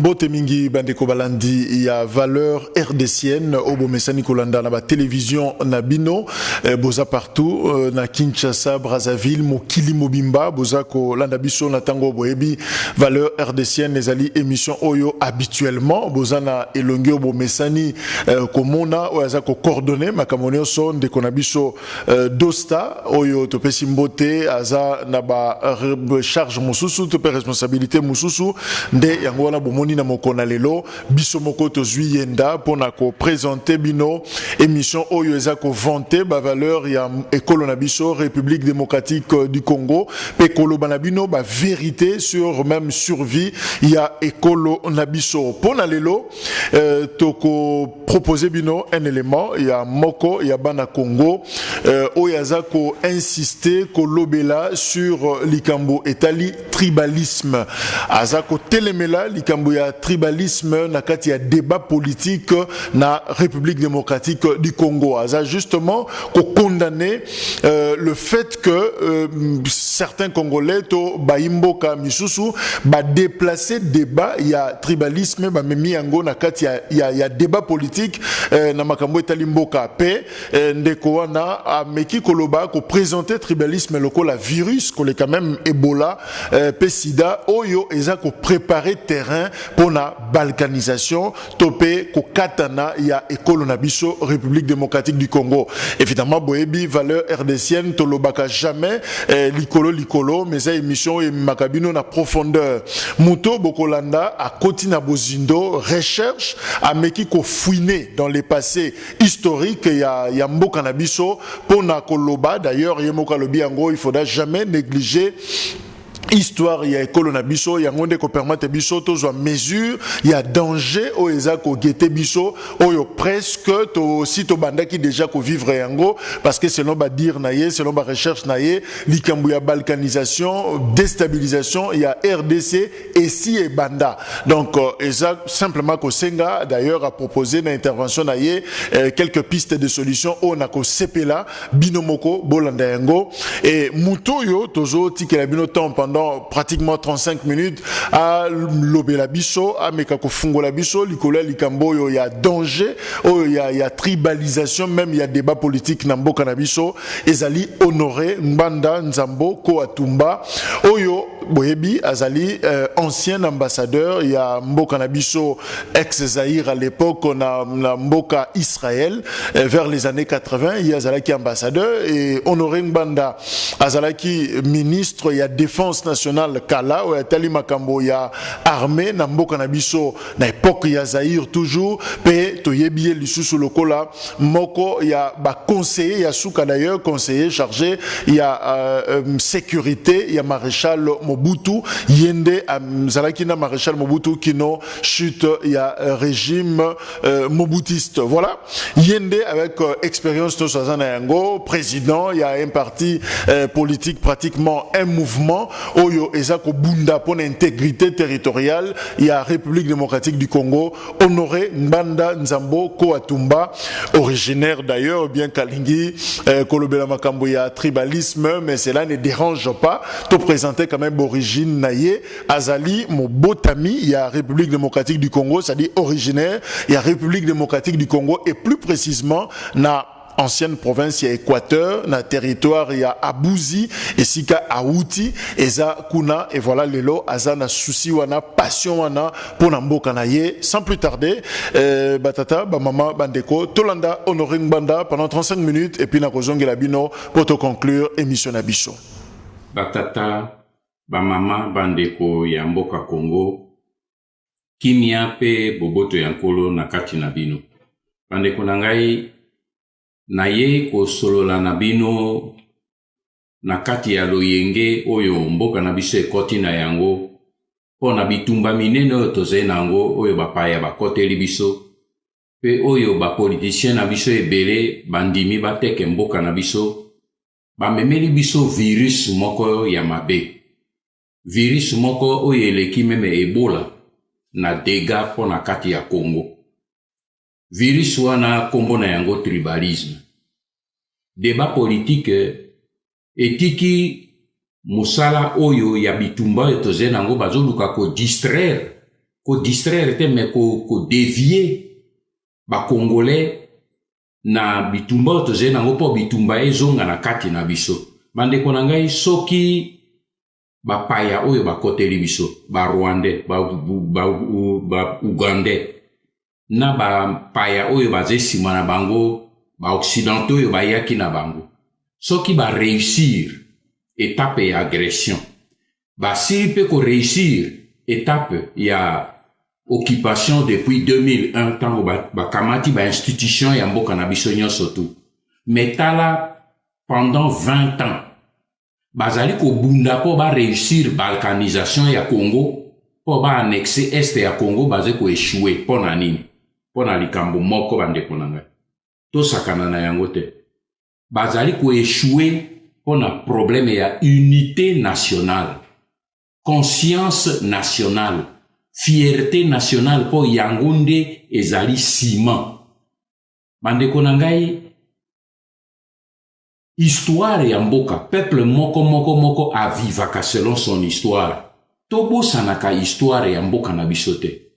Mbote mingi bandeko balandi ya valeur RDCN obo mesani kolanda na ba télévision na bino boza partout na Kinshasa, Brazzaville, Mokili Mobimba boza ko landa biso na tango boyebi valeur RDCN ezali émission oyo habituellement boza na elongi obo mesani komona oyaza ko coordonner makamoni so ndeko na biso Dosta oyo topesi Mbote aza na ba charge mususu to responsabilité mususu nde yango wana bomoni na mokona lelo biso moko tozwi yenda pona ko présenter bino émission oyo eza ko vanter ba valeur ya ekolo na biso République démocratique du Congo pe koloba na bino ba vérité sur même survie ya ekolo na biso pona lelo toko proposer bino un élément ya moko ya bana Congo oyo aza ko insister ko lobela sur likambo etali tribalisme azako telemela likambo ya tribalisme na kati ya débat politique na République démocratique du Congo aza justement ko condamner le fait que certains Congolais to baimboka misusu ba déplacer débat ya tribalisme ba memi yango na kati ya débat politique na makambo etali mboka pe ndeko wana ameki koloba ko présenter tribalisme lokola virus ko le quand même Ebola pe sida oyo eza ko préparer terrain pour la balkanisation topé ko katana ya ekolo na biso République démocratique du Congo. Évidemment boyebi valeur RDCN tolobaka jamais likolo mais ça émission et makabino na profondeur muto bokolanda a kotina bozindo recherche a meki ko fouiner dans les passés historiques ya mboka na biso pona koloba d'ailleurs yemoka lobi yango il faudra jamais négliger histoire ya ekolo na biso yango nde ko permettre biso tozwa mesure ya danger o eza ko gete biso oyo presque to si to bandaki déjà ko vivre yango parce que selon ba dire na ye selon ba recherche na ye likambo ya balkanisation déstabilisation ya RDC et si et banda donc eza simplement ko senga d'ailleurs a proposé na intervention na ye quelques pistes de solutions o na ko sepela binomoko bolanda yango et muto yo tozo tikela bino temps pendant pratiquement 35 minutes à lobela biso à mekako fungola biso likola likambo yo ya danger o ya tribalisation même il y a débat politique na mboka na biso ezali honoré Mbanda Nzambo ko Atumba oyo boyebi azali ancien ambassadeur ya mboka na biso ex-Zaïre à l'époque na mboka Israël vers les années 80 il y a azalaki ambassadeur et honoré Mbanda azalaki ministre ya défense nationale kala ou tali makambo ya armée na mboka na biso na époque ya Zaïre toujours pe toyebi lisusu lokola moko ya ba conseiller ya suka d'ailleurs conseiller chargé ya sécurité ya maréchal Mobutu yende zalaki na maréchal Mobutu kino chute ya régime mobutiste voilà yende avec expérience to sazana yango président il y a un parti politique pratiquement un mouvement oyo ezako bunda pour l'intégrité territoriale il y a République démocratique du Congo honoré Mbanda Nzambo ko Atumba originaire d'ailleurs bien kalingi kolobela makambo ya tribalisme mais cela ne dérange pas to présenter quand même origine naye azali mobotami il y a République démocratique du Congo c'est-à-dire originaire il y a République démocratique du Congo et plus précisément na ancienne province ya Équateur na territoire ya Abouzi et sika Aouti eza kuna et voilà lelo azana souci wana passion wana pour mboka na ye sans plus tarder batata ba mama bandeko tolanda honoré Mbanda pendant 35 minutes et puis na kozongela bino pour te conclure émission na biso batata ba mama bandeko ya mboka Congo kimia pe boboto ya nkolo na kati na bino bandeko na ngai na ye ko solola na bino na kati ya loyenge oyo mboka na biso ekoti na yango po na bitumba minene oyo toze nango oyo bapaya bakoteli biso pe oyo bapolitisien na biso ebele bandimi bateke mboka na biso bamemeli biso virus moko ya mabe virus moko oyo eleki meme Ebola na dega po na kati ya Congo virus wana kombo na yango tribalisme débat politique etiki musala oyo ya bitumba etoze nango bazoluka ko distraire ko distraire te me ko dévier ba congolais na bitumba toze nango po bitumba ezonga na kati na biso. Bandeko na ngai soki ba paya oyo bakoteli biso, ba Rwandais, ba Ugandais, na ba paya oyo baze sima na bango, ba occidentaux oyo bayaki na bango. Soki ba réussir étape ya agression, ba siri pe ko réussir étape ya occupation depuis 2001 tango ba kamati ba institution ya mboka na biso nyonso tu. Metala pendant 20 ans bazali ko bunda po ba réussir balkanisation ya Congo, po ba annexer est ya Congo baze ko échouer po na nini, po na likambo moko bandeko na ngai to sakana na yango te. Bazali ko échouer po na problème ya unité nationale, conscience nationale, fierté nationale po yango nde ezali ciment. Bandeko na ngai, histoire ya mboka, peuple moko avivaka selon son histoire. Tobo sanaka histoire ya mboka na biso te.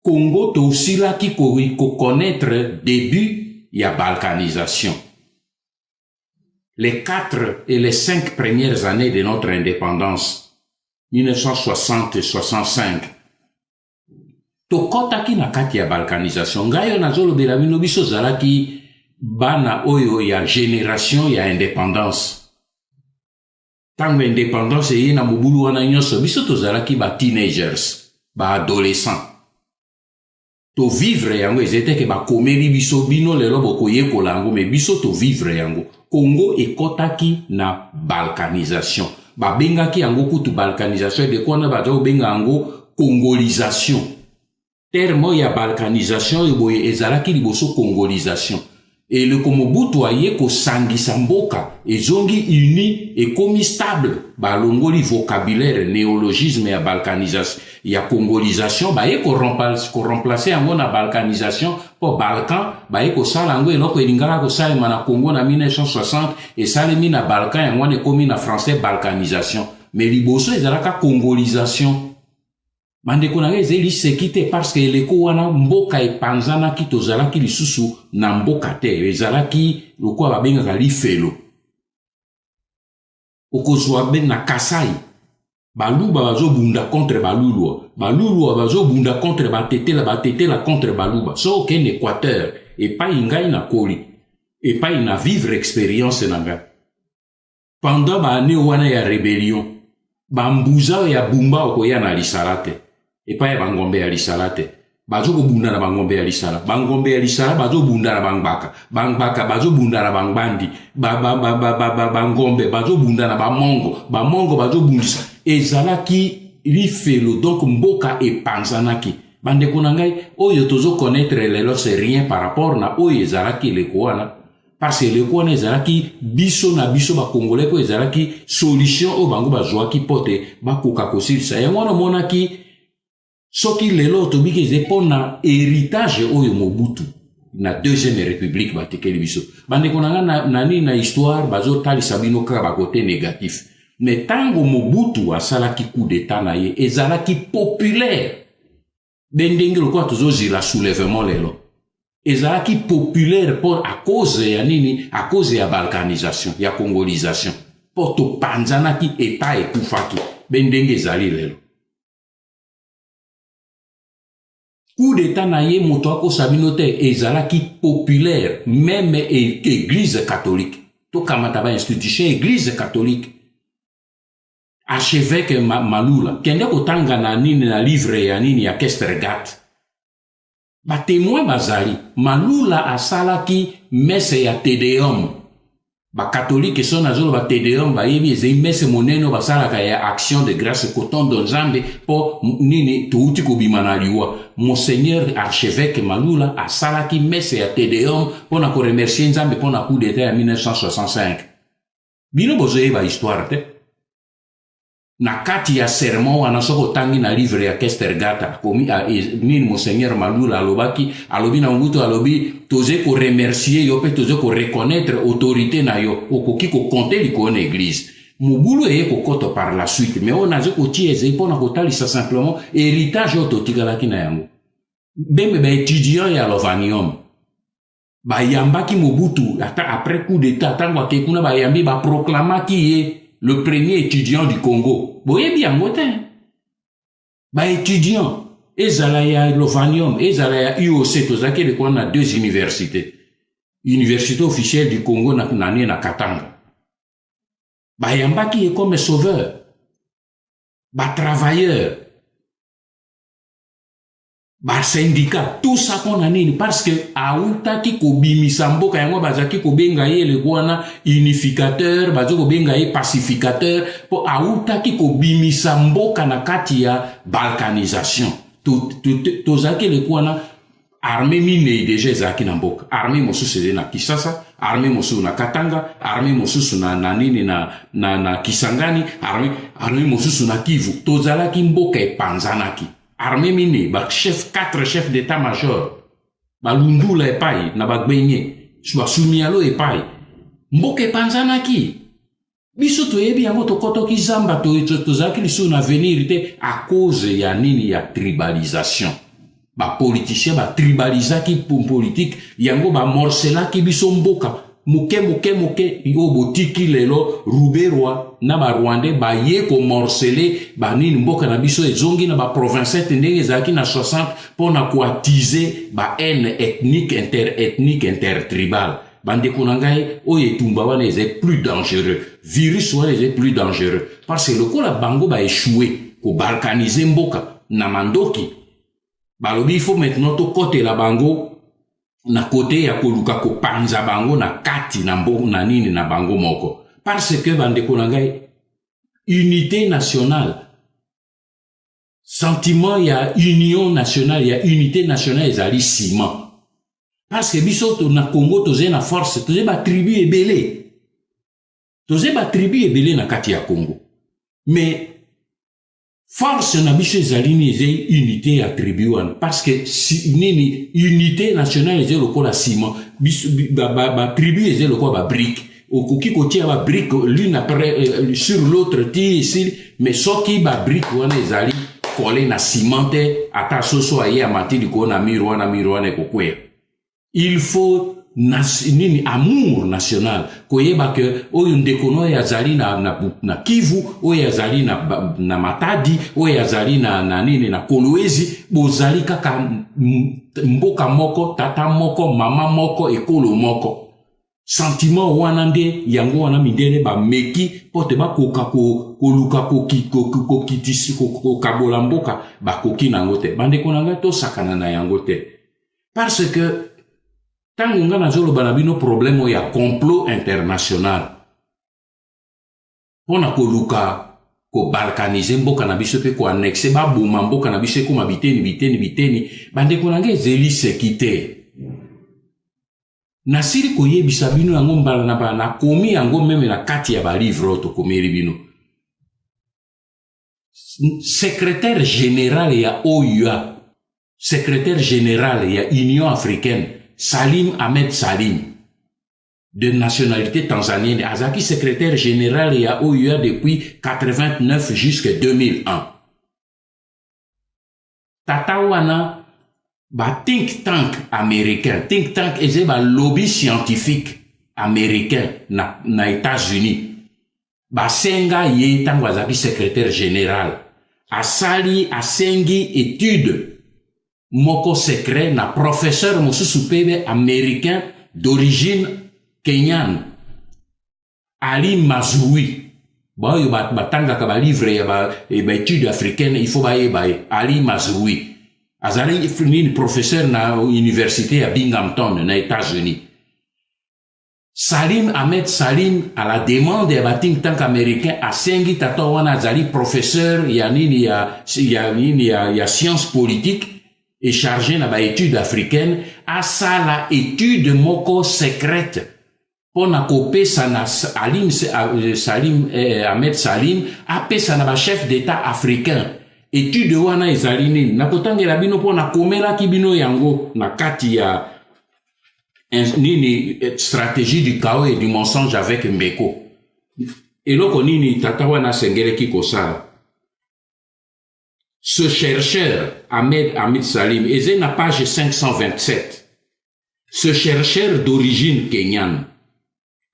Congo to silaki ko connaître début ya balkanisation. Les 4 et les 5 premières années de notre indépendance, 1960 et 65. Tokotaki na kati ya balkanisation. Ngayo nazolobela bino biso zalaki bana oyo ya génération ya indépendance. Tango indépendance ye na mobulu wana nyonso biso tozalaki ba teenagers, ba adolescents. To vivre yango ezete ke ba komeli biso bino lelo boko yekola yango me biso to vivre yango. Congo ekotaki na balkanisation. Ba bengaki yango kutu balkanisation de kona ba zo benga yango congolisation. Terme ya balkanisation eboye ezalaki liboso congolisation. Et le Mobutu aye ko sangisa mboka ezongi uni et komi stable ba longoli vocabulaire néologisme ya balkanisation ya congolisation ba ye ko remplacer yango na balkanisation po Balkan ba ye ko sala yango eloko elingala ko sala na Congo na 1960 et salemi na Balkan yango ne komi na français balkanisation mais liboso ezalaka congolisation. Bandeko na ezeli sekite parce que eleko wana mboka epanzana ki tozalaki lisusu na mboka te ezalaki lokwa babengaka lifelo. Okozwa ben na Kasai baluba bazobunda contre balulwa, balulwa bazobunda contre batetela contre baluba. So ken Équateur et pas ingai na koli et pas na vivre expérience na nga. Pendant ba ane wana ya rébellion bambuza ya bumba okoya na lisalate et pas ya bangombe ya lisalate bazo ko bunda na bangombe ya lisala bangombe ya lisala bazo bunda na bangbaka bazo bunda na bangbandi bangombe bazo bunda na bamongo bazo bundisa ezalaki lifelo donc mboka epanzanaki. Bandeko na ngai oyo tozo connaître lelo c'est rien par rapport na oyo ezalaki lekoana parce que lekoana ezalaki biso na biso ba congolais ko ezalaki solution o bango bazwaki pote bakoka kosilisa yango na monaki. Soki lelo tobiki ezepona héritage oyo Mobutu na deuxième république batekeli biso. Bandeko na nani na histoire bazo talisa bino kaka bakote négatif. Mais tango Mobutu asalaki coup d'état na ye ezalaki populaire. Bendenge lokwa tozozila soulèvement lelo. Ezalaki populaire pour à cause ya nini? À cause ya balkanisation, ya congolisation. Pour to panzanaki état ekufaki. Bendenge ezali lelo. Coup d'état na ye moto ako sabinote ezalaki populaire même église catholique. To kamata ba institution église catholique. Archevêque Malula kende kotanga na nini na livre ya nini ya Kestergat. Ba témoin bazali Malula asalaki messe ya Tedeum. Ba catholique son azolo ba Tedeum ba yebi eze messe moneno basalaka ya action de grâce kotondo nzambe po nini touti ko bimana liwa. Monseigneur archevêque Malula asalaki messe ya Tedeum pour na ko remercier nzambe pour na coup d'état ya 1965. Bino bozoye ba histoire te. Na kati ya sermon wana soko tangi na livre ya Kestergata komi nini Monseigneur Malula alobi na nguto alobi toze ko remercier yo pe toze ko reconnaître autorité na yo okoki ko compter liko na église Mobulu eye kokoto par la suite, mais on a dit ko ti eze pona ko tali ça simplement héritage ototikalaki na yango. Bembe ba étudiant ya Lovanium. Ba yambaki Mobutu après coup d'état tango akekuna ba yambi ba proclamaki ye le premier étudiant du Congo. Boye bien ngote. Ba étudiant ezala ya Lovanium, ezala ya UOC tozaki de quoi on a deux universités. Université officielle du Congo na Katanga. Ba yambaki est comme sauveur, ba travailleur, ba syndicat, tout ça qu'on a nini parce que aouta ki ko bimisa mboka yango bazaki ko benga ye le gwana unificateur, bazo ko benga ye pacificateur, po aouta ki ko bimisa mboka na kati ya balkanisation. Tozaki le gwana armée mine déjà zaki na mboka, armée mosusu na Kisasa, armée mosusu na Katanga, armée mosusu na nini na Kisangani, armée mosusu na Kivu. Tozalaki mboka epanzanaki. Armée mine ba quatre chefs d'état-major. Ba Lundula epai na ba Gbenye, ba Sumialo epai. Mboka epanzanaki. Biso toyebi yango tokoto ki zamba tozalaki lisu na venir te à cause ya nini ya tribalisation. Ba politicien ba tribalisaki pour politique yango ba morcelaki biso mboka moke yo botiki lelo Ruberwa na ba Rwandais ba ye ko morceler ba nini mboka na biso ezongi na ba province ndenge ezaki na 60 pona ko attiser ba haine ethnique intertribal bande konangai o etumba wana est plus dangereux virus wana est plus dangereux parce que le kola bango ba échouer ko balkaniser mboka na mandoki. Balobi il faut maintenant to côté la bango na côté ya koluka ko panza bango na kati na mbo na nini na bango moko parce que bande konangai unité nationale sentiment ya union nationale ya unité nationale ezali ciment parce que biso to na Congo toze na force toze ba tribu ebele na kati ya Congo mais force na biso ezali ni unité attribuée parce que nini unité nationale ezali lokola ciment biso ba tribu ezali lokola ba brique okoki kotia ba brique l'une après sur l'autre ti ici mais soki ba brique wana ezali collé na cimenté ata soso aye amati liko na miro wana kokwe il faut nini amour national koyeba ke oyo ndekono yazali na Kivu oyo yazali na Matadi oyo yazali na nini na Kolwezi bozali kaka mboka moko tata moko mama moko ekolo moko sentiment wana nde yango wana mindele ba meki pote ba koka koluka kokitisi kabola mboka ba koki nango te bande konanga to sakana na yango te parce que tango nga nazolo banabino problème ya complot international pona koluka ko balkaniser mboka na biso pe ko annexer ba buma mboka na biso ko biteni bande konanga ezeli sekite nasiri koyebisa bino yango mbala na bana komi yango meme na kati ya ba livre to komeri bino secrétaire général ya OUA secrétaire général ya Union africaine Salim Ahmed Salim, de nationalité tanzanienne, azaki secrétaire général ya OUA depuis 89 jusqu'à 2001. Tatawana, ba think tank américain, think tank eze ba lobby scientifique américain na États-Unis. Ba senga ye tango azaki secrétaire général. Asengi étude moko secret na professeur mosusu pebe américain d'origine kenyane Ali Mazrui boyo batanga ka ba livre ya ba étude africaine il faut ba Ali Mazrui azali fini professeur na université à Binghamton na États-Unis. Salim Ahmed Salim à la demande ya ba think tank américain asengi tato wana azali professeur ya nini ya science politique et chargé na ba étude africaine à ça la étude moko secrète pour na kopesa na Ahmed Salim apesa na ba chef d'état africain étude wana ezali nini na kotangela bino pour na komela ki bino yango na kati ya nini stratégie du chaos et du mensonge avec Mbeko eloko nini tata wana asengelaki kosala. Ce chercheur, Ahmed Salim, est na page 527. Ce chercheur d'origine kenyane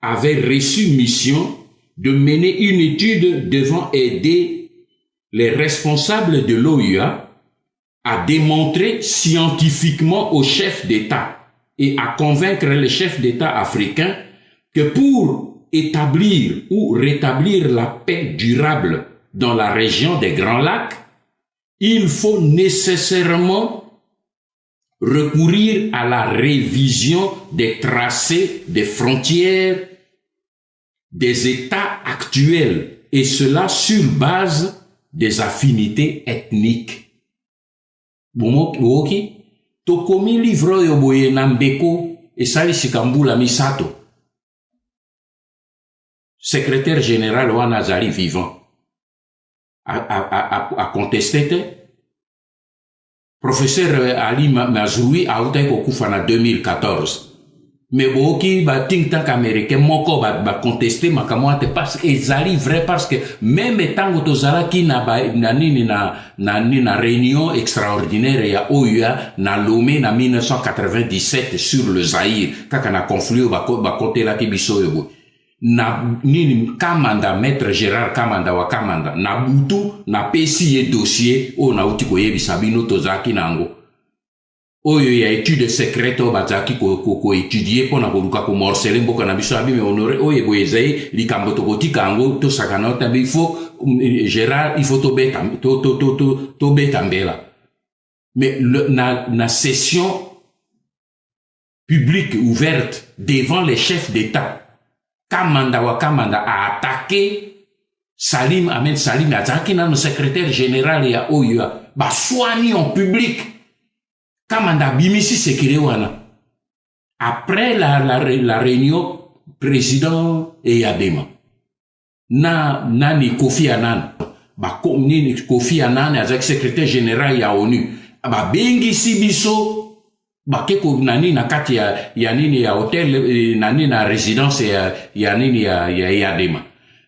avait reçu mission de mener une étude devant aider les responsables de l'OUA à démontrer scientifiquement aux chefs d'État et à convaincre les chefs d'État africains que pour établir ou rétablir la paix durable dans la région des Grands Lacs, il faut nécessairement recourir à la révision des tracés des frontières des États actuels, et cela sur base des affinités ethniques. Bomoki, tokomi livro yoboye nambeko esali sikambula misato. Secrétaire général wana azali vivant. A contesté. Professeur Ali Mazrui a outé kokufa na 2014. Mais boki ba think tank américain moko ba contester makamwate parce que ezali vrai, parce que même tango tozala ki na na réunion extraordinaire ya OUA na Lomé na 1997 sur le Zaïre kaka na conflit ba côté la kibiso yobo na nini Kamanda, maître Gérard Kamanda wa Kamanda na butu na pesi ye dossier o na uti ko yebisa bino tozaki nango oyo ya étude secrète o bazaki ko étudier pona koluka ko morceler mboka na biso abi me honoré oyo boyezai likambo tokotika ango to sakana tambi il faut Gérard il faut to beta mbela. Mais na session publique ouverte devant les chefs d'État, Kamanda wa Kamanda a attaqué Salim Ahmed Salim azaki na le secrétaire général ya OUA ba soigné en public. Kamanda bimisi sekire wana. Après la réunion président et Yadema nani Kofi Annan ba nini Kofi Annan azaki secrétaire général ya ONU ba bengi sibiso bakeko nani na kati ya nini ya hotel nani na résidence ya nini ya Yadema.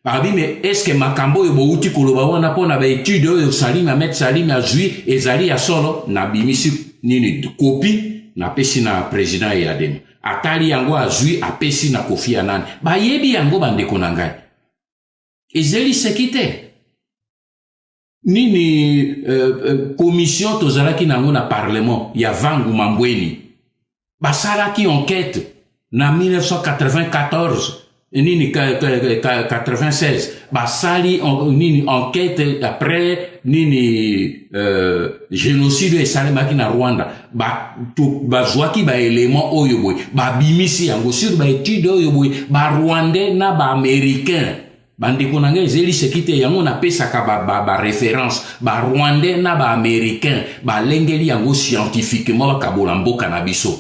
Babi mais est-ce que makambo yo bouti koloba wana pona ba étude yo Salim Ahmed Salim azui ezali ya solo na bimisi nini copie na pesi na président ya Yadema. Atali yango azui apesi na Kofi Annan. Ba yebi yango bandeko na ngai. Ezeli sekite. Nini commission tozalaki nango na parlement ya Vangu Mambweni basalaki enquête na 1994 nini 96 basali nini enquête après nini génocide esalemaki na Rwanda bazwaki ba élément oyo boy ba bimisi yango sur ba étude oyo boy ba Rwandais na ba américain bandeko nanga ezeli sekite yango na pesaka ba référence ba Rwandais na ba américain ba lengeli yango scientifiquement bakabola mboka na biso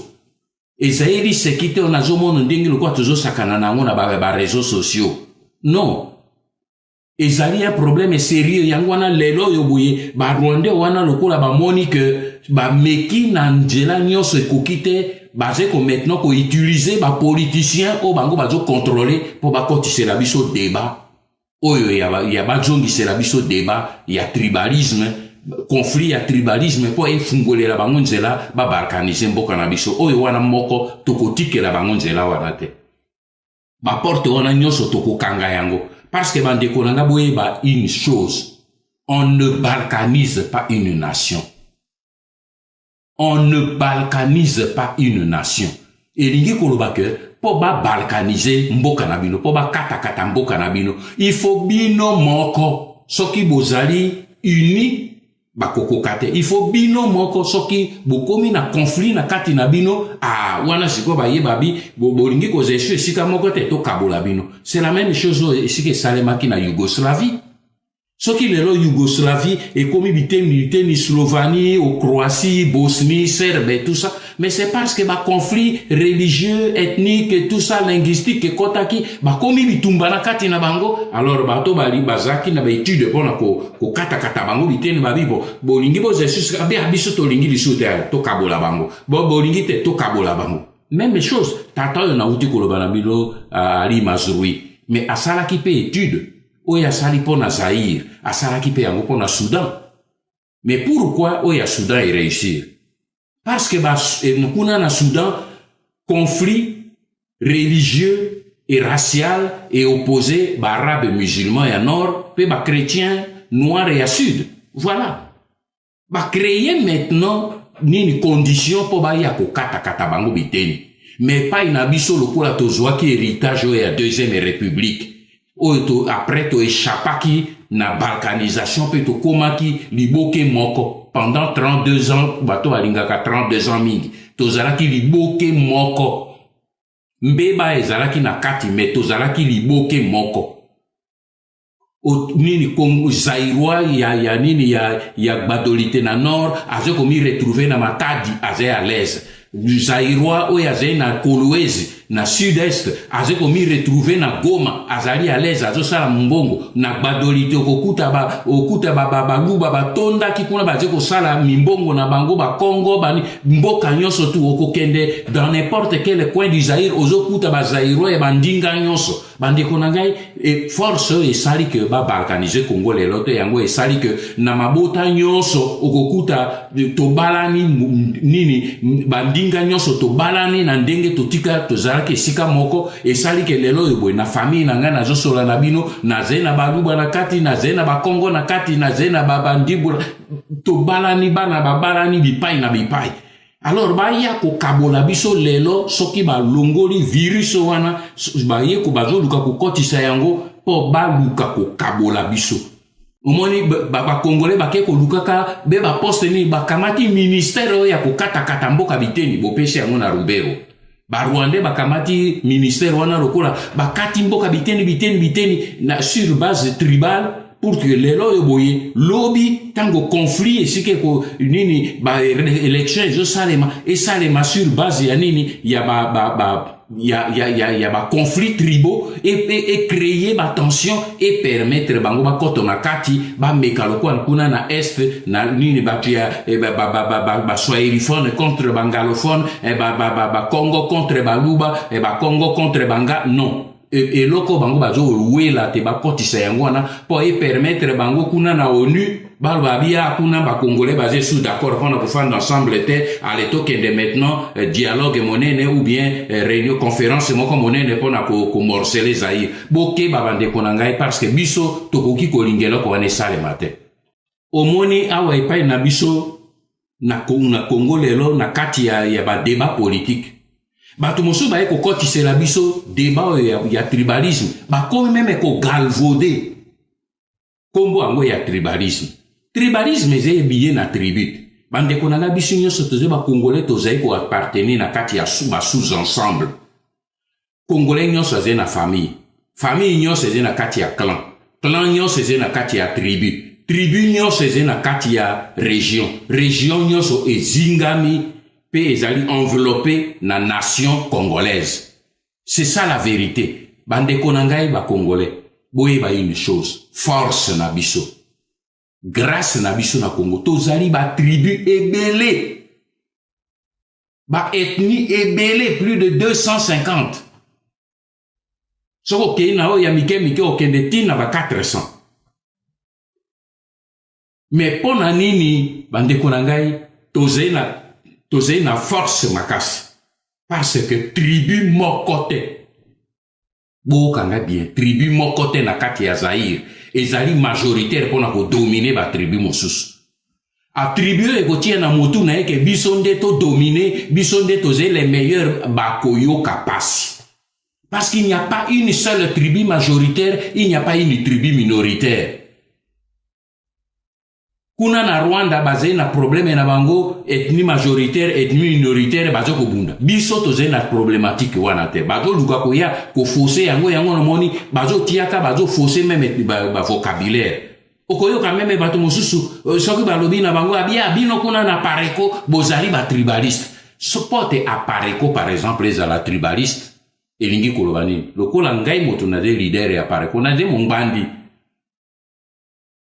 ezeli sekite on azomona ndenge lokwa tozo sakana nango na ba réseaux sociaux. Non, ezali un problème sérieux yango wana lelo yo boye ba Rwandais wana lokola ba moni que ba meki na njela nyonso ekokite basé ko maintenant ko utiliser ba politiciens o bango bazo contrôler pour ba kotise la biso débat oyo ya ba jongi la biso débat ya tribalisme conflit ya tribalisme po efungolera bango nzela ba balkaniser mboka na biso oyo wana moko tokotikela bango nzela wana te ba porte wana nyonso tokokanga yango parce que bandeko nanga boyeba une chose, on ne balkanise pas une nation. On ne balkanise pas une nation. Elingi koloba ke po ba balkaniser mboka na bino, po ba kata mboka na bino, il faut bino moko soki bozali uni bakokokate. Il faut bino moko soki bokomi na conflit na kati na bino wana siko ba yebabi bolingi ko zesu esika moko te to kabola bino. C'est la même chose esika salemaki na Yougoslavie. Soki lelo Yougoslavie et comme biteni Slovanie, au Croatie, Bosnie, Serbie, tout ça, mais c'est parce que ba conflit religieux, ethnique et tout ça linguistique et kotaki ba komi bitumba na kati na bango, alors bato bali bazaki na ba étude pona ko kata bango biteni ba bibo bolingi bo Jesus abiso to lingi biso te to kabola bango bolingi te to kabola bango. Même chose tata yo na uti koloba na bilo Ali Mazrui, mais asala ki pe étude oyo asali mpo na Zaïre asalaki mpe yango mpo na Soudan. Mais pourquoi oyo ya Soudan réussir? Parce que kuna na Soudan conflit religieux et racial et opposé arabe et musulman et nord pe chrétien noir et à sud. Voilà. Créer maintenant une condition pour ya ko kata bango biteni. Mais pas une abisso lokola tozwaki héritage oyo ya deuxième république. Oyo après to échappaki na balkanisation pe to komaki liboke moko pendant 32 ans bato alingaka 32 ans mingi. Tozalaki liboke moko. Mbeba ezalaki na kati me tozalaki liboke moko. Nini Congo Zaïrois ya nini ya Gbadolite na nord aze komi retrouver na Matadi aze à l'aise. Zaïrois oyo aze na Kolwezi na sud-est aze komi retrouver na Goma azali à l'aise azo sala mbongo na Gbadolite okuta ba luba batonda kikuna baze ko sala mimbongo na bango ba Congo bani mboka nyonso tu okokende dans n'importe quel coin du Zaïre ozokuta ba Zaïrois e bandinga nyonso bandeko na ngai e force e sali que ba balkaniser Congo lelo to yango e sali que na mabota nyonso okokuta to balani nini bandinga nyonso to balani na ndenge to tika to zalaki sika moko e sali que lelo eboy na famille na nga na zosola na bino na zena baluba na kati na zena ba Congo na kati na zena ba bandibula to balani bana ba balani bipai na bipai. Alors baya ko kabola biso lelo soki ba longoli virus wana baye ko bazoluka ko kotisa yango po baluka ko kabola biso. Omoni ba Congolais ba ke ko lukaka be ba poste ni ba kamati ministère ya ko kata mboka biteni bo pesi yango na Rubero. Ba Rwandais ba kamati ministère wana lokola ba kati mboka biteni na sur base tribale. Pour que les lois boye lobby tango conflit et si que nini ba élection je salema et salema sur base ya nini ya ba conflit tribaux et créer ba tension et permettre bango ba kotona kati ba mekaloko kuna na est na nini ba tia ba swahiliphone contre bangalophone et ba Congo contre baluba et ba Congo contre banga non. Et loko bango bazo wela te ba kotisa yango wana po e permettre bango kuna na ONU balba bia kuna ba Congolais basé sous d'accord qu'on a pour faire ensemble te à l'époque de maintenant dialogue monene ou bien réunion conférence moko monene pona ko morceler Zaïre boke ba bande konangai parce que biso tokoki ko lingelo ko wane sale matin omoni awa epai na biso na Congo lelo na kati ya ba débat politique. Bato mosu ba eko kotise la biso débat ya tribalisme ba komi même eko galvauder kombo ango ya tribalisme eze biye na tribu bande konanga biso nyonso toze ba Congolais toza ko appartenir na kati ya sous ensemble Congolais nyonso ze na famille nyonso ze na kati ya clan nyonso ze na kati ya tribu nyonso ze na kati ya région nyonso ezingami pe ezali enveloppé na nation congolaise. C'est ça la vérité. Bande konangai ba Congolais. Boye ba une chose. Force na biso. Grâce na biso na Congo. Tozali ba tribu ebele. Ba ethnie ebele plus de 250. Soko kei na o ya mike okende tina ba 400. Mais pona nini bande konangai tozei na force makasi parce que tribu mokote bokanga bien tribu mokote na kati ya Zaïre ezali majoritaire pona ko dominer ba tribu mosusu a tribu ekotia na motu na eke biso nde to dominer biso nde tozei les meilleurs bakoyo kapasi parce qu'il n'y a pas une seule tribu majoritaire, il n'y a pas une tribu minoritaire. Kuna na Rwanda basé na problème na bango ethnie majoritaire ethnie minoritaire bazo ko bunda biso toze na problématique wana te bazo luka ko ya ko fausser yango no moni bazo tiaka bazo fausser même ba vocabulaire okoyo ka même bato mosusu soki balobi na bango abia bino kuna na pareko bozali ba tribaliste supporte a pareko par exemple les à la tribaliste elingi kolobani lokola ngai moto na de leader ya pareko na de mongbandi.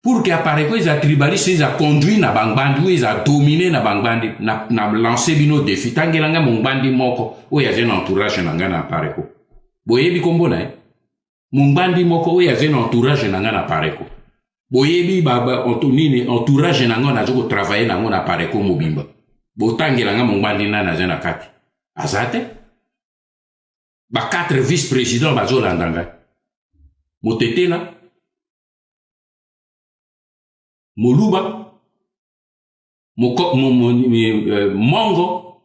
Pour que Apareko ils a tribaliste, ils a conduit na bangbandi, ils a dominé na bangbandi, na lancé bino défi. Tangelanga mongbandi moko, ou ya un entourage na nga na Apareko. Boye bi kombo na Mungbandi moko oyo azali na entourage na nga na pareko. Boyebi nini entourage na nga nazo kotravaye na nga na pareko mobimba. Botangela nga mungbandi nani azali na kati. Azate? Ba 4 vice-présidents bazolanda nga. Motetela, Moluba, Mongo,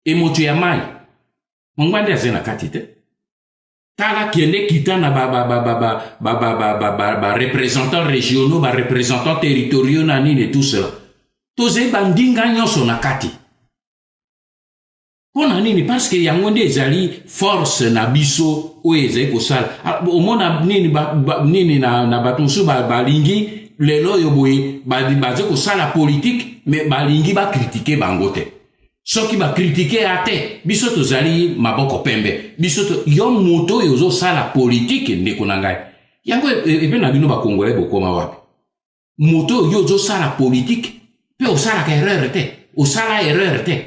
et moto ya mai. Mungbandi azali na kati te. Tala kiende kita na représentants régionaux, représentants territoriaux na nini et tout cela. Toze bandinga nyonso na kati. Pona nini parce que yango nde ezali force na biso oyo ezali kosala. Omona nini na bato mosusu balingi lelo oyo boye baza kosala politique mais balingi bakritike bango te. Soki ba critiquer ate biso tozali maboko pembe biso yo moto yozo sala politique ndeko na ngai yango epe na bino ba congolais bokoma wapi moto yozo sala politique pe osala ka erreur te osala erreur te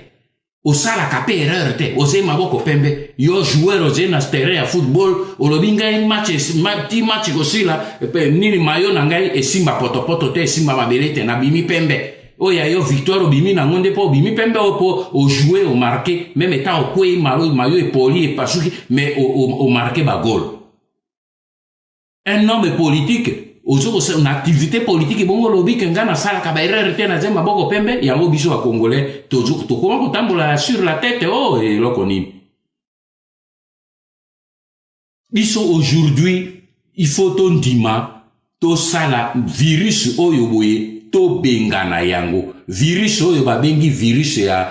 osala ka pe erreur te ose maboko pembe yo joueur oze na terrain ya football olobi ngai match kosila pe nini mayo na ngai esimba potopoto te esimba mabele te na bimi pembe. Oya yo victoire obimi na ngonde po obimi pembe opo o jouer o marquer même état o kwe mayo e poli e pasuki mais o marquer ba goal. Un homme politique ozo une activité politique bongo lobi ke ngana sala ka ba erreur te na zema boko pembe yango biso ba congolais tozo to ko kotambola sur la tête oh et lokoni. Biso aujourd'hui il faut ton dima to sala virus oyo boye to bengana yango virus oyo babengi virus ya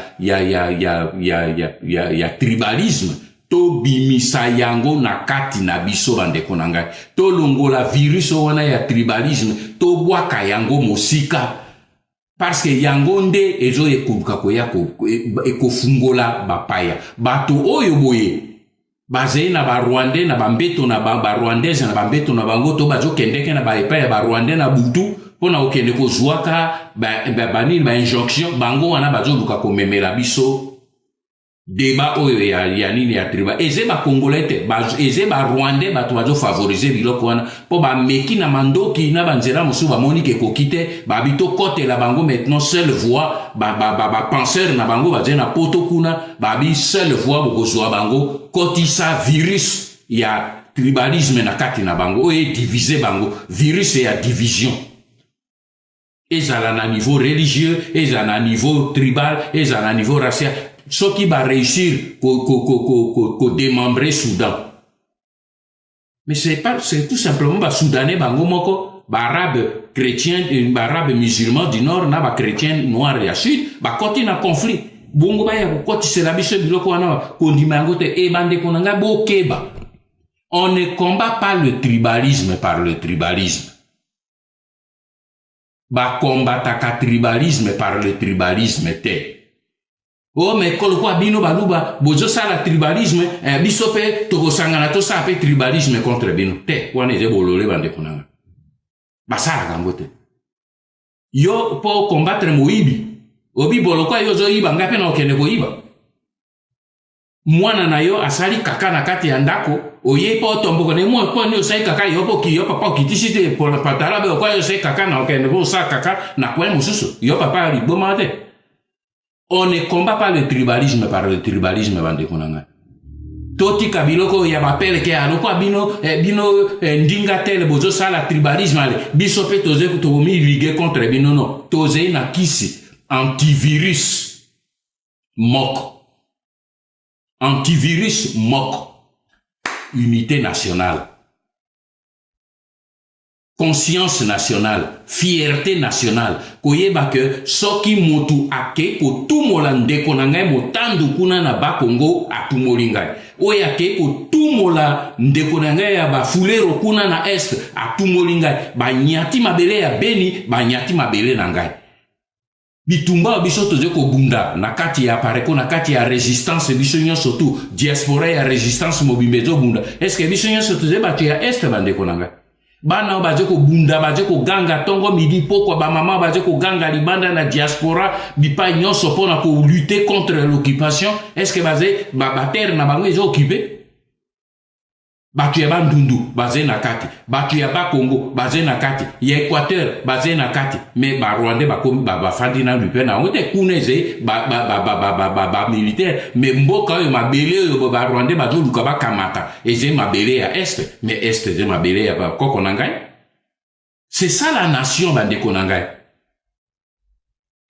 tribalisme to bimisa yango na kati na biso bandeko na ngai to longola virus wana ya tribalisme to bwaka yango mosika parce que yango nde ezo ekubuka koya ekofungola bapaya bato oyo boye bazei na ba Rwandais na bambeto na ba Rwandais na bambeto na bango to bazo kendeke na ba epa ya ba Rwandais na butu pona okende ko zwaka ba injonction bango wana bazo luka ko memela biso débat oyo ya nini ya triba eze ba congolais te eze ba Rwandais bato bazo favoriser biloko wana po ba meki na mandoki na banzela musu ba moni ke kokite ba bito kote la bango maintenant seule voix ba penseur na bango baze na poto kuna ba bi seule voix bokozwa bango kotisa virus ya tribalisme na kati na bango oyo diviser bango virus ya division. Ezala na niveau religieux, ezala na niveau tribal, ezala na niveau racial. Ce qui va réussir ko démembrer Soudan. Mais c'est tout simplement ba Soudanais bango moko, ba arabe chrétien, ba arabe musulman du nord na ba chrétien noir ya sud, ba koti na conflit. Bongo ba ya koti c'est la biso biloko wana ko ndimango te e bande konanga bokeba. On ne combat pas le tribalisme par le tribalisme. Ba combataka tribalisme par le tribalisme te. Oh mais kolokwa bino baluba bozo sala tribalisme biso pe toko sangana to sa pe tribalisme contre bino te wana eze bolole bande kunanga. Ba sala gango te. Yo po combattre moibi. Obi bolokwa yo zo iba ngape na okende ko iba. Mwana na yo asali kaka na kati ya ndako oye po tomboko ne mo po ni osai kaka yo po ki yo papa kitisite po na patala be okwa yo sai kaka na okende ko sa kaka na kwa mususu yo papa liboma te. On ne combat pas le tribalisme par le tribalisme bande konanga. Toti kabiloko ya bapele ke aloko bino ndinga tele bozo sala tribalisme ale biso pe toze ko mi ligue contre bino no toze na kisi antivirus moko. Antivirus moko. Unité nationale. Conscience nationale. Fierté nationale. Koyeba ke soki motu ake ko tumola ndeko na ngai motandu kuna na ba Congo atumolingai. Oya ke ko tumola ndeko na ngai ya ba fulero kuna na est atumolingai. Ba nyati mabele ya Beni, ba nyati mabele na ngai. Bitumba biso toze ko bunda na kati ya pareko na kati ya resistance biso nyonso tu diaspora ya resistance mobimbezo bunda est-ce que biso nyonso toze batu ya est bande konanga bana baje ko bunda baje ko ganga tongo midi pokwa ba mama baje ko ganga libanda na diaspora bipa nyonso pona ko lutter contre l'occupation est-ce que baze ba terre na bango ezo occupé Batu ya Bandundu, basé na kati. Batu ya Congo, basé na kati. Ya Équateur, basé na kati. Mais ba Rwandais, ba fandi na lupe na. On te kuneze, ba militaire. Mais mboka yo mabele yo ba Rwandais, ba zo luka ba kamata. Et j'ai mabele ya Est. Mais Est, j'ai mabele ya ba koko nangai. C'est ça la nation, bande konangai.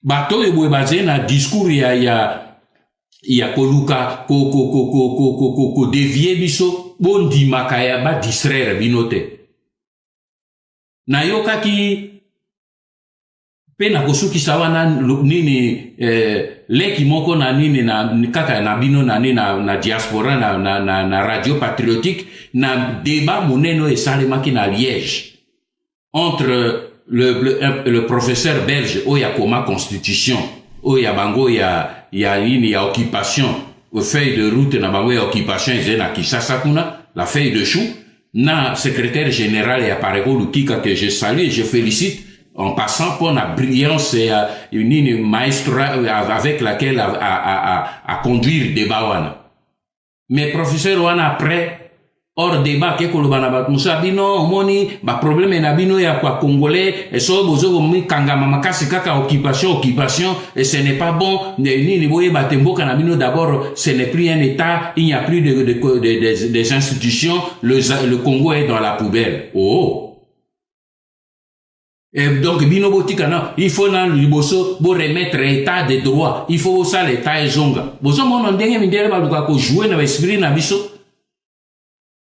Bato yo boye basé na discours ya koluka ko dévier biso bondi makaya ba distraire binote na yoka ki pena kosuki sawana nini leki moko na nini na kaka na bino na nini na diaspora na radio patriotique na débat moneno et salemaki na Liège entre le professeur belge Oyakoma Constitution Oyabango ya occupation aux feuilles de route na bango ya occupation na Kisasa kuna la feuille de chou na secrétaire général ya Parego Lukika que je salue et je félicite en passant pour la brillance et une maestra avec laquelle à conduire débat wana mais professeur wana après hors débat ke kolobana ba musa bino moni ba problème na bino ya kwa congolais et so bozo mi kangama makasi kaka occupation et ce n'est pas bon ni boye batemboka na bino d'abord ce n'est plus un état il n'y a plus des institutions le Congo est dans la poubelle et donc bino botika na il faut na liboso bo remettre état de droit il faut ça l'état ezonga bozo mono ndenge mindele ba luka ko jouer na esprit na biso.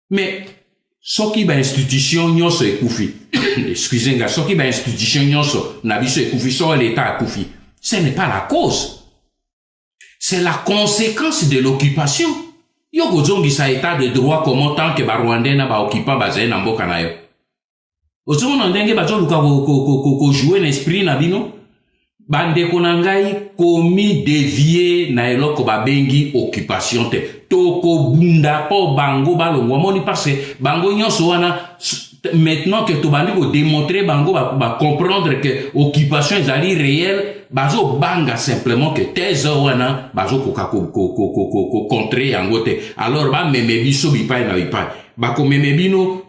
Mais soki ba institution nyonso ekufi excusez-moi soki ba institution nyonso na biso ekufi so l'état ekufi ce n'est pas la cause c'est la conséquence de l'occupation yo kozongisa état de droit comment tant que ba Rwandais na ba occupant bazaye na mboka na yo ozomona ndenge bazo luka ko jouer l'esprit na bino bandeko na ngai komi dévier na eloko babengi occupation te toko bunda po bango balongwa moni parce bango nyonso wana maintenant que to bandi ko démontrer bango ba comprendre que occupation ezali réelle bazo banga simplement que thèse wana bazo ko contrer yango te alors ba meme biso bipai na bipai ba ko meme bino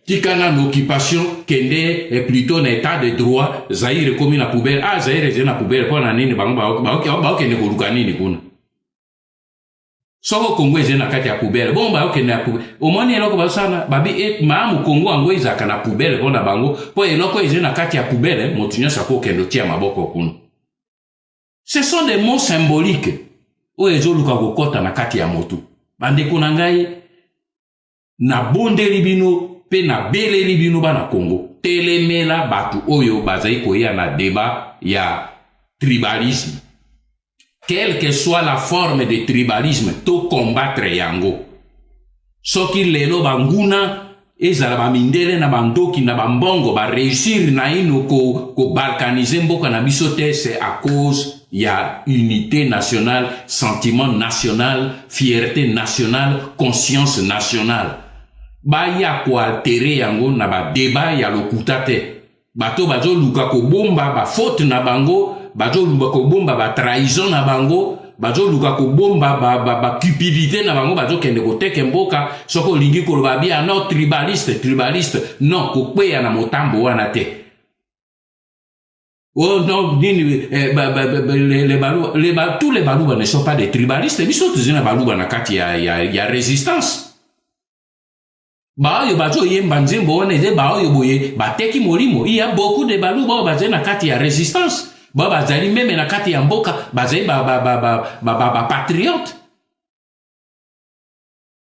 tikana l'occupation kende est plutôt un état de droit Zaire comme la poubelle Zaire c'est la poubelle pour la nini ba kende ko lukani ni kuna soko Congo est na kati ya poubelle bon ba kende na poubelle au moins eloko ba sana babi maamu Congo ango izaka na poubelle bona bango po eloko est na kati ya poubelle motunya sako kende tia maboko kuna ce sont des mots symboliques o ezo luka ko kota na kati ya motu bande kuna ngai na bondeli bino pe na beleri bino bana Congo telemela batu oyo bazai koya na débat ya tribalisme quelle que soit la forme de tribalisme to combattre yango soki lelo banguna ezala bamindele na bandoki na bambongo ba réussir na ino ko balkaniser mboka na biso te c'est à cause ya unité nationale sentiment national fierté nationale conscience nationale baya ko altérer yango na ba débat ya lokuta te bato bazo luka ko bomba ba faute na bango bazo luka ko bomba ba trahison na bango bazo luka ko bomba ba cupidité na bango bazo kende ko teke mboka soko lingi ko ba bia no tribaliste non ko kweya na motambo wana te oh non tous les baluba ne sont pas des tribalistes biso tuzina baluba na kati ya résistance ba yo bazo yemba nzembo wana eze ba yo boye bateki molimo il y a beaucoup de baluba bazo na kati ya résistance ba bazali même na kati ya mboka bazali ba patriote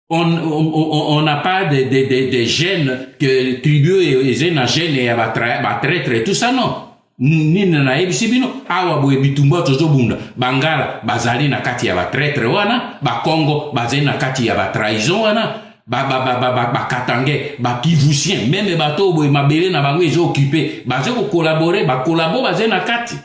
on n'a pas de gènes que tribu et na gène ya ba traître tout ça non nina na ebisi bino awa boye bitumba tozo bunda bangala bazali na kati ya ba traître wana ba Congo bazali na kati ya ba trahison wana ba Katangais ba Kivusien même bato boye mabele na bango ezo occupé bazo ko collaborer ba collabo bazali na kati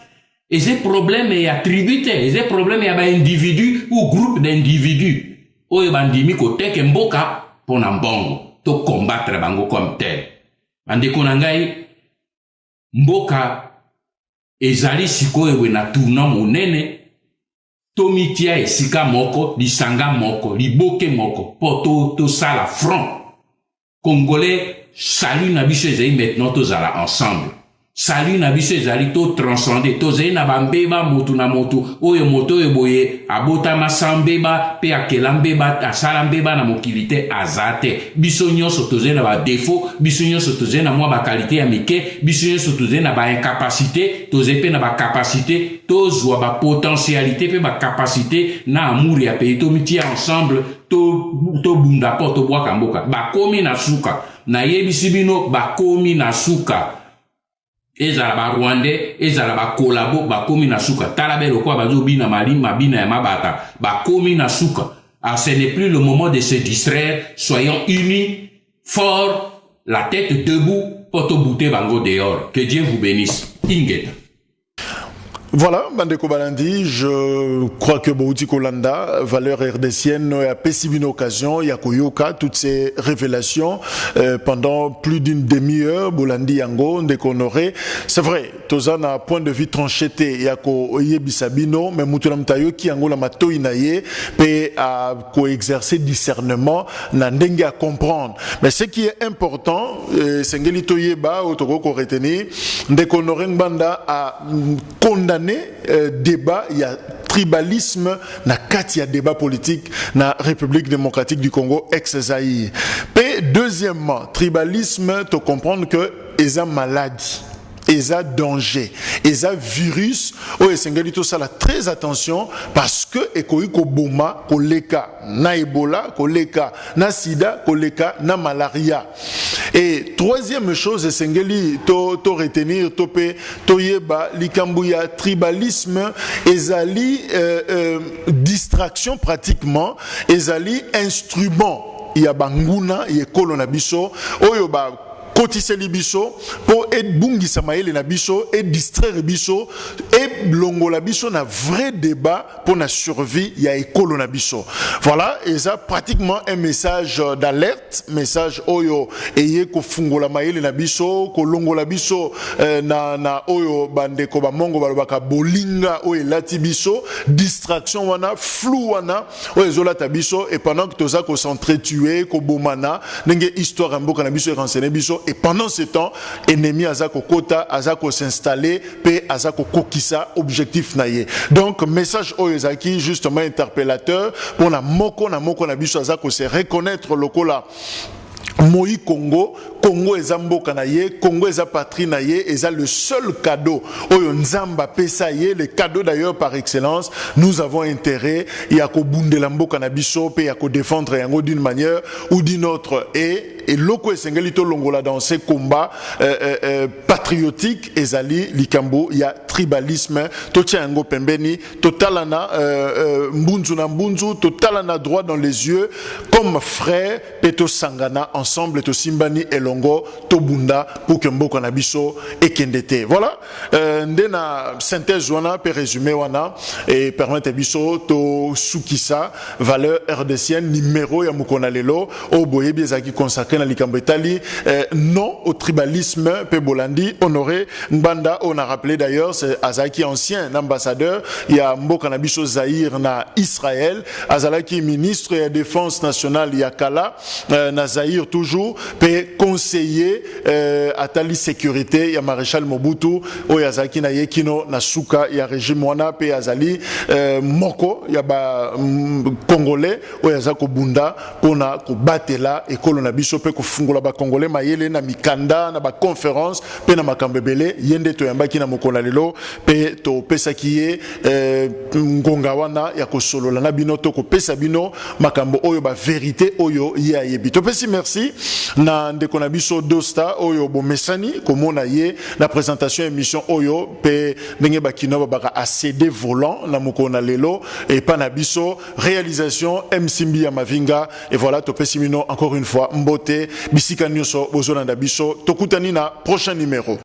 et ces problèmes ya tributaire et ces problèmes ya ba individu ou groupe d'individus oyo bandimi ko teke mboka pona mbongo to combattre bango comme tel bandeko na ngai mboka ezali sikoyo na tournant monene tomitia esika moko lisanga moko liboke moko po to sala front Congolais, salut na biso ezali maintenant tozala ensemble. Salut na biso ezali to transcender, tozali na bambeba motu na motu, oyo moto oyo boye abotama sambeba pe akela mbeba asala mbeba na mokilite azate. Biso nyonso tozali na ba défaut, biso nyonso tozali na mwa ba qualité ya mike, biso nyonso tozali na ba incapacité, tozali pe na ba capacité, tozwa ba potentialité pe ba capacité na amour ya pays to mitia ensemble. To bunda po to bwaka mboka bakomi na suka na yebisi bino bakomi na suka ezala ba Rwandais ezala ba kolabo bakomi na suka tala belo kwa bazo bina mali mabina ya mabata bakomi na suka. Alors ce n'est plus le moment de se distraire, soyons unis, forts, la tête debout pour to bouter bango dehors. Que Dieu vous bénisse. Ingeta. Voilà, Bandeko Balandi, je crois que Bouti Kolanda, valeur rdécienne, a pécivé une occasion, Yakoyoka, toutes ces révélations, pendant plus d'une demi-heure, Bolandi Yango, Ndekonoré. C'est vrai, Tozan a point de vue trancheté, Yako Yebisabino, mais Moutulam Tayo, qui Yango la mato inaye, peut à co-exercer discernement, n'andenge à comprendre. Mais ce qui est important, c'est Ngelito Yeba, Otoko Koreteni, Ndekonoré Banda a condamné débat, il y a tribalisme, na kati ya débat politique na République démocratique du Congo ex-Zaïre. Et deuxièmement, tribalisme, tu comprendre que ils ont maladie. Eza danger, eza virus, o esengeli to sala très attention parce que ekoyi ko boma koleka na Ebola, koleka na sida, koleka na malaria. Et troisième chose esengeli to retenir to yeba likambu ya tribalisme ezali distraction pratiquement, ezali instrument ya banguna ya kolona biso oyo ba kotiseli biso pour être bungisa maele na biso et distraire biso et longola biso na vrai débat pour la survie ya ekolo na biso. Voilà, et ça pratiquement un message d'alerte, message oyo eye ko fungola maele na biso, ko longola biso na oyo bandeko ba mongo balobaka bolinga oyo lati biso, distraction wana, flou wana, oyo zolata biso et pendant que toza ko s'entretuer, ko bomana, nenge histoire mboka na biso renseigner biso. Et pendant ce temps, ennemi azako kota, azako s'installer, pe azako kokisa objectif naye. Donc message oyezaki justement interpellateur pour na moko na biso azako se reconnaître lokola Moi Congo, Congo eza mboka na ye, Congo eza patrie na ye, eza le seul cadeau. Oyo nzamba pesa ye, le cadeau d'ailleurs par excellence, nous avons intérêt ya ko bundela mboka na biso pe ya ko défendre yango d'une manière ou d'une autre. Et loko esengeli to longola dans ces combats patriotiques ezali likambo ya tribalisme to tia yango pembeni totalana mbunzu na mbunzu totalana droit dans les yeux comme frère peto sangana ensemble to simbani elongo to bunda pour que mboko na biso ekendete. Voilà ndena synthèse wana pe résumé wana et permettre biso to sukisa valeur rdécienne numéro ya mukona lelo o boyebi ezaki consacré na likambo etali non au tribalisme pe bolandi honoré Mbanda. On a rappelé d'ailleurs c'est azaki ancien ambassadeur ya mboka na biso Zaïre na Israël, azalaki ministre ya défense nationale ya kala na Zaïre toujours pe conseiller atali sécurité ya maréchal Mobutu o yazaki na yekino na suka ya régime wana pe azali moko ya ba congolais o yazako bunda pona ko batela ekolo na biso pe ko fungola ba congolais mayele na mikanda na ba conférence pe na makambebele yende to yambaki na mokona lelo pe to pesa kiye ngonga wana ya ko solola na bino to ko pesa bino makambo oyo ba vérité oyo ya yebi to pesi merci na ndeko na biso dosta oyo bo mesani komona ye la présentation émission oyo pe ndenge bakino baka ACD volant na mokona lelo et pa na biso réalisation Msimbi ya Mavinga. Et voilà to pesi mino encore une fois mbote bisika nyonso bozolanda biso tokutani na prochain numéro.